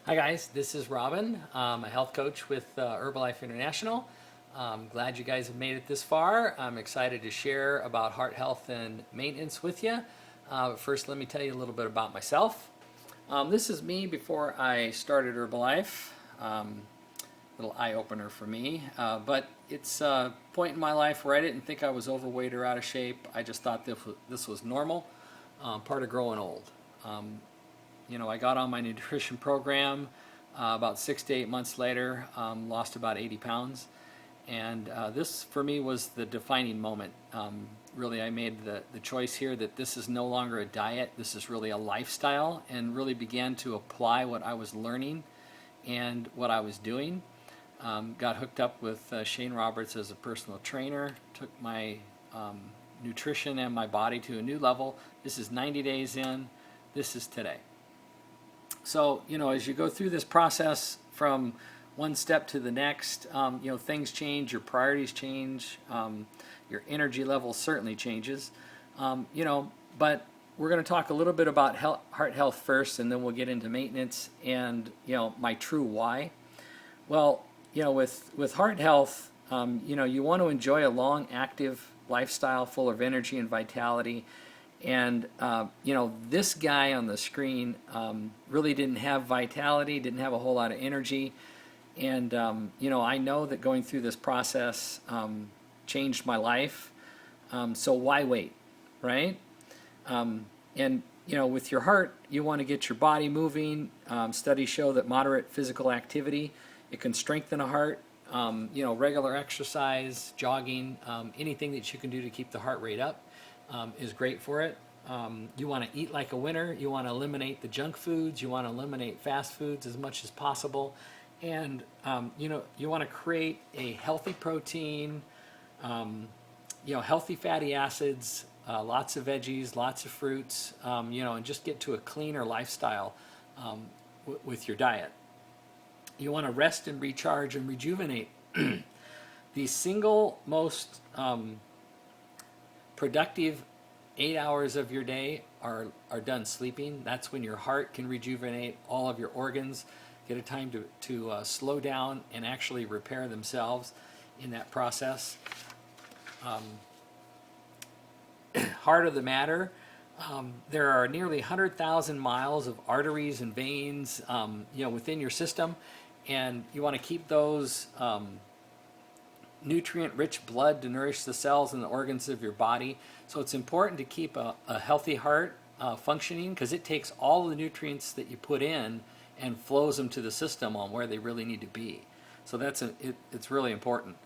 Hi guys, this is Robin. I'm a health coach with Herbalife International. I'm glad you guys have made it this far. I'm excited to share about heart health and maintenance with you. But first, let me tell you a little bit about myself. This is me before I started Herbalife. Little eye opener for me, but it's a point in my life where I didn't think I was overweight or out of shape. I just thought this was normal, part of growing old. I got on my nutrition program about 6 to 8 months later, lost about 80 pounds. And this for me was the defining moment. Really, I made the choice here that this is no longer a diet, this is really a lifestyle, and really began to apply what I was learning and what I was doing. Got hooked up with Shane Roberts as a personal trainer, took my nutrition and my body to a new level. This is 90 days in, this is today. So, as you go through this process from one step to the next, things change, your priorities change, your energy level certainly changes, but we're going to talk a little bit about heart health first, and then we'll get into maintenance and, my true why. Well, with heart health, you want to enjoy a long, active lifestyle full of energy and vitality. And, this guy on the screen really didn't have vitality, didn't have a whole lot of energy. And, I know that going through this process changed my life. So why wait, right? And, with your heart, you want to get your body moving. Studies show that moderate physical activity, it can strengthen a heart. Regular exercise, jogging, anything that you can do to keep the heart rate up is great for it. You want to eat like a winner. You want to eliminate the junk foods. You want to eliminate fast foods as much as possible. And, you want to create a healthy protein, healthy fatty acids, lots of veggies, lots of fruits, and just get to a cleaner lifestyle with your diet. You want to rest and recharge and rejuvenate. The single most productive 8 hours of your day are done sleeping. That's when your heart can rejuvenate, all of your organs get a time to slow down and actually repair themselves in that process. Heart of the matter, there are nearly 100,000 miles of arteries and veins within your system, and you want to keep those nutrient-rich blood to nourish the cells and the organs of your body. So it's important to keep a healthy heart functioning, because it takes all the nutrients that you put in and flows them to the system on where they really need to be. So it's really important.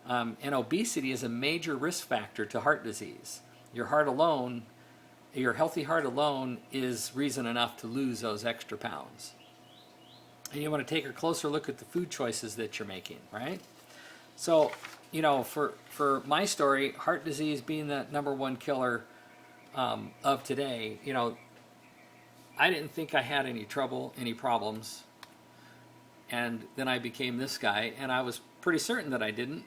And obesity is a major risk factor to heart disease. Your healthy heart alone is reason enough to lose those extra pounds. And you want to take a closer look at the food choices that you're making, right? So, for my story, heart disease being the number one killer of today, I didn't think I had any trouble, any problems. And then I became this guy, and I was pretty certain that I didn't.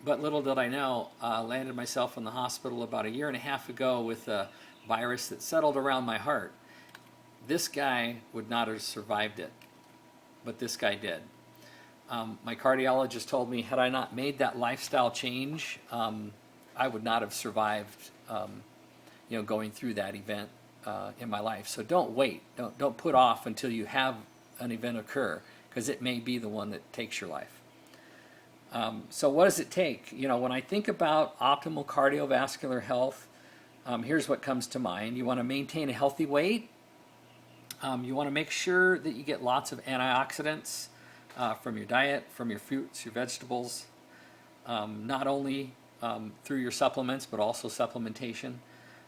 But little did I know, I landed myself in the hospital about a year and a half ago with a virus that settled around my heart. This guy would not have survived it, but this guy did. My cardiologist told me, had I not made that lifestyle change, I would not have survived, going through that event in my life. So don't wait. Don't put off until you have an event occur, because it may be the one that takes your life. So what does it take? When I think about optimal cardiovascular health, here's what comes to mind. You want to maintain a healthy weight. You want to make sure that you get lots of antioxidants from your diet, from your fruits, your vegetables, not only through your supplements, but also supplementation.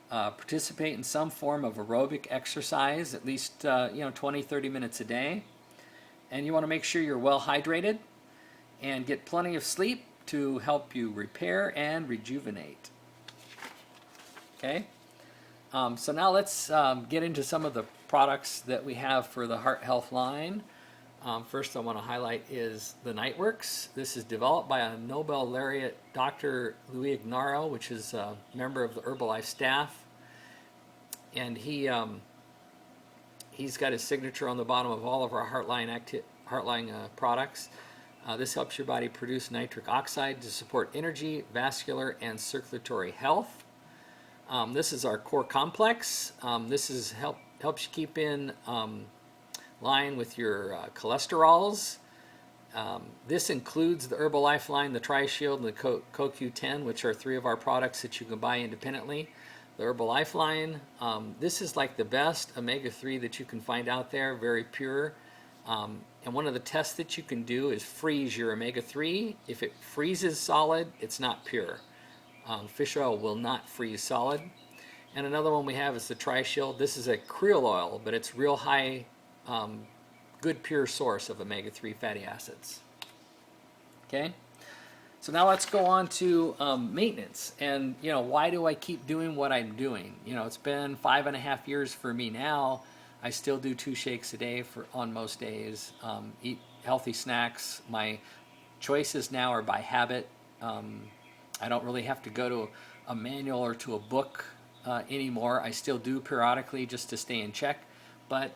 Participate in some form of aerobic exercise, at least 20, 30 minutes a day. And you want to make sure you're well hydrated and get plenty of sleep to help you repair and rejuvenate. Okay? So now let's get into some of the products that we have for the heart health line. First I want to highlight is the Nightworks. This is developed by a Nobel laureate, Dr. Louis Ignarro, which is a member of the Herbalife staff. And he He's got his signature on the bottom of all of our Heartline products. This helps your body produce nitric oxide to support energy, vascular, and circulatory health. This is our core complex. This helps you keep in line with your cholesterols. This includes the Herbalife line, the Tri-Shield, and the CoQ10, which are 3 of our products that you can buy independently. The Herbalife line, this is like the best omega-3 that you can find out there, very pure. And one of the tests that you can do is freeze your omega-3. If it freezes solid, it's not pure. Fish oil will not freeze solid. And another one we have is the Tri-Shield. This is a krill oil, but it's real high, good pure source of omega-3 fatty acids. Okay, so now let's go on to maintenance. And why do I keep doing what I'm doing? It's been 5.5 years for me now. I still do 2 shakes a day on most days. Eat healthy snacks. My choices now are by habit. I don't really have to go to a manual or to a book anymore. I still do periodically just to stay in check, but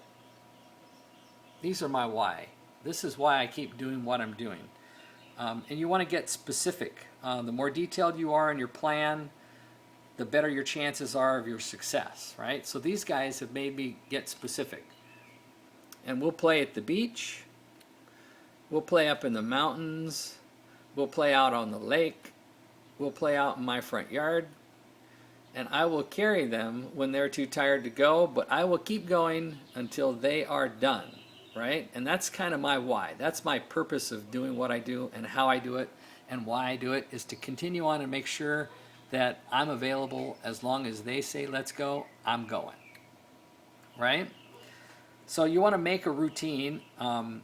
these are my why. This is why I keep doing what I'm doing. And you want to get specific. The more detailed you are in your plan, the better your chances are of your success, right? So these guys have made me get specific. And we'll play at the beach. We'll play up in the mountains. We'll play out on the lake. We'll play out in my front yard. And I will carry them when they're too tired to go, but I will keep going until they are done. Right? And that's kind of my why. That's my purpose of doing what I do, and how I do it and why I do it is to continue on and make sure that I'm available. As long as they say let's go, I'm going. Right? So you want to make a routine and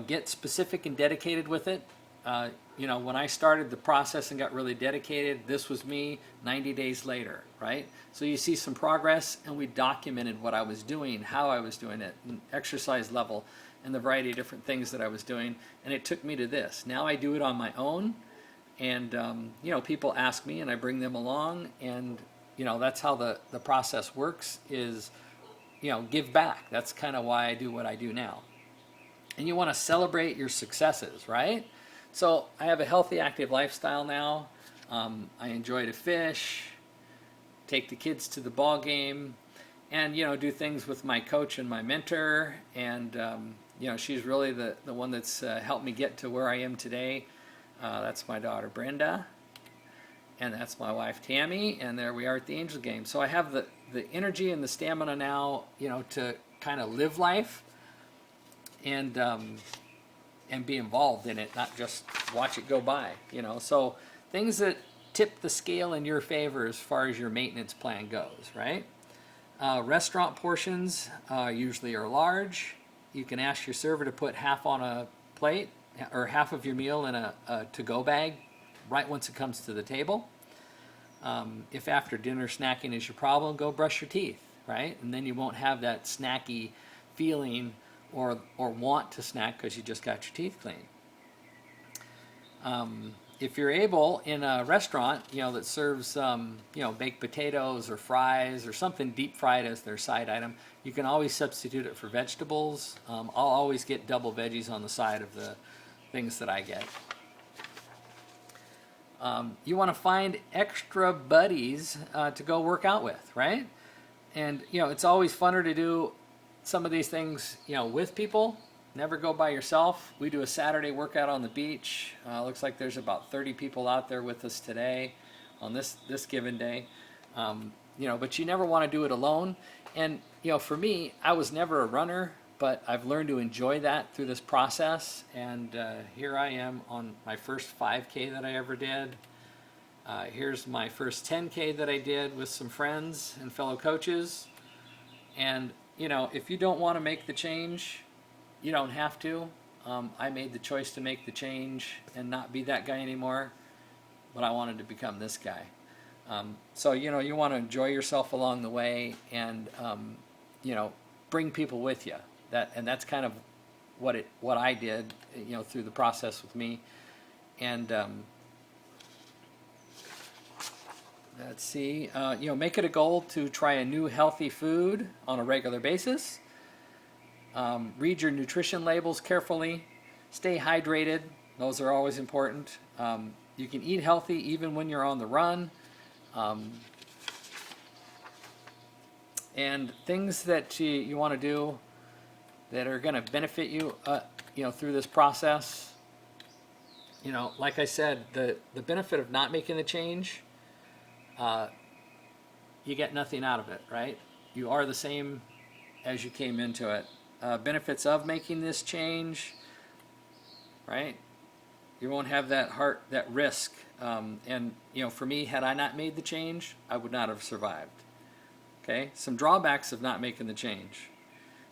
get specific and dedicated with it. When I started the process and got really dedicated, this was me 90 days later, right? So you see some progress, and we documented what I was doing, how I was doing it, and exercise level, and the variety of different things that I was doing, and it took me to this. Now I do it on my own, and people ask me, and I bring them along, and that's how the process works, is give back. That's kind of why I do what I do now. And you want to celebrate your successes, right? So I have a healthy, active lifestyle now. I enjoy to fish, take the kids to the ball game, and do things with my coach and my mentor. And she's really the one that's helped me get to where I am today. That's my daughter Brenda, and that's my wife Tammy. And there we are at the Angel game. So I have the energy and the stamina now, to kind of live life and be involved in it, not just watch it go by, So things that tip the scale in your favor as far as your maintenance plan goes, right? Restaurant portions usually are large. You can ask your server to put half on a plate or half of your meal in a to-go bag right once it comes to the table. If after dinner snacking is your problem, go brush your teeth, right? And then you won't have that snacky feeling or want to snack because you just got your teeth cleaned. If you're able, in a restaurant, that serves, baked potatoes or fries or something deep fried as their side item, you can always substitute it for vegetables. I'll always get double veggies on the side of the things that I get. You want to find extra buddies to go work out with, right? And, it's always funner to do some of these things, with people. Never go by yourself. We do a Saturday workout on the beach. Looks like there's about 30 people out there with us today on this given day. But you never want to do it alone. And, for me, I was never a runner, but I've learned to enjoy that through this process. And here I am on my first 5K that I ever did. Here's my first 10K that I did with some friends and fellow coaches. And if you don't want to make the change, you don't have to. I made the choice to make the change and not be that guy anymore, but I wanted to become this guy. So you want to enjoy yourself along the way, and bring people with you. That's kind of what I did, through the process with me. And Let's see. Make it a goal to try a new healthy food on a regular basis. Read your nutrition labels carefully. Stay hydrated. Those are always important. You can eat healthy even when you're on the run. And things that you want to do that are going to benefit you, through this process. Like I said, the benefit of not making the change, you get nothing out of it, right? You are the same as you came into it. Benefits of making this change, right? You won't have that risk. For me, had I not made the change, I would not have survived. Okay, some drawbacks of not making the change.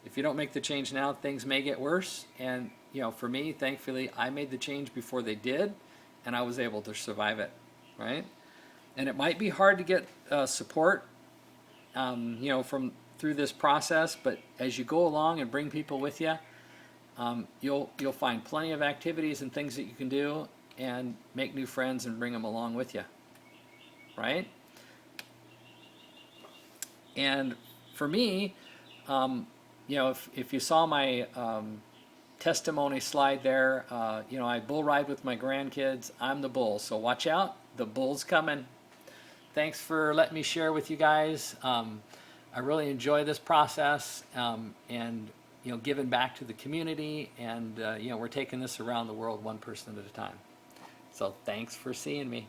If you don't make the change now, things may get worse. And for me, thankfully, I made the change before they did, and I was able to survive it, right? And it might be hard to get support, from through this process. But as you go along and bring people with you, you'll find plenty of activities and things that you can do, and make new friends and bring them along with you, right? And for me, if you saw my testimony slide there, I bull ride with my grandkids. I'm the bull, so watch out. The bull's coming. Thanks for letting me share with you guys. I really enjoy this process, and giving back to the community, and we're taking this around the world one person at a time. So thanks for seeing me.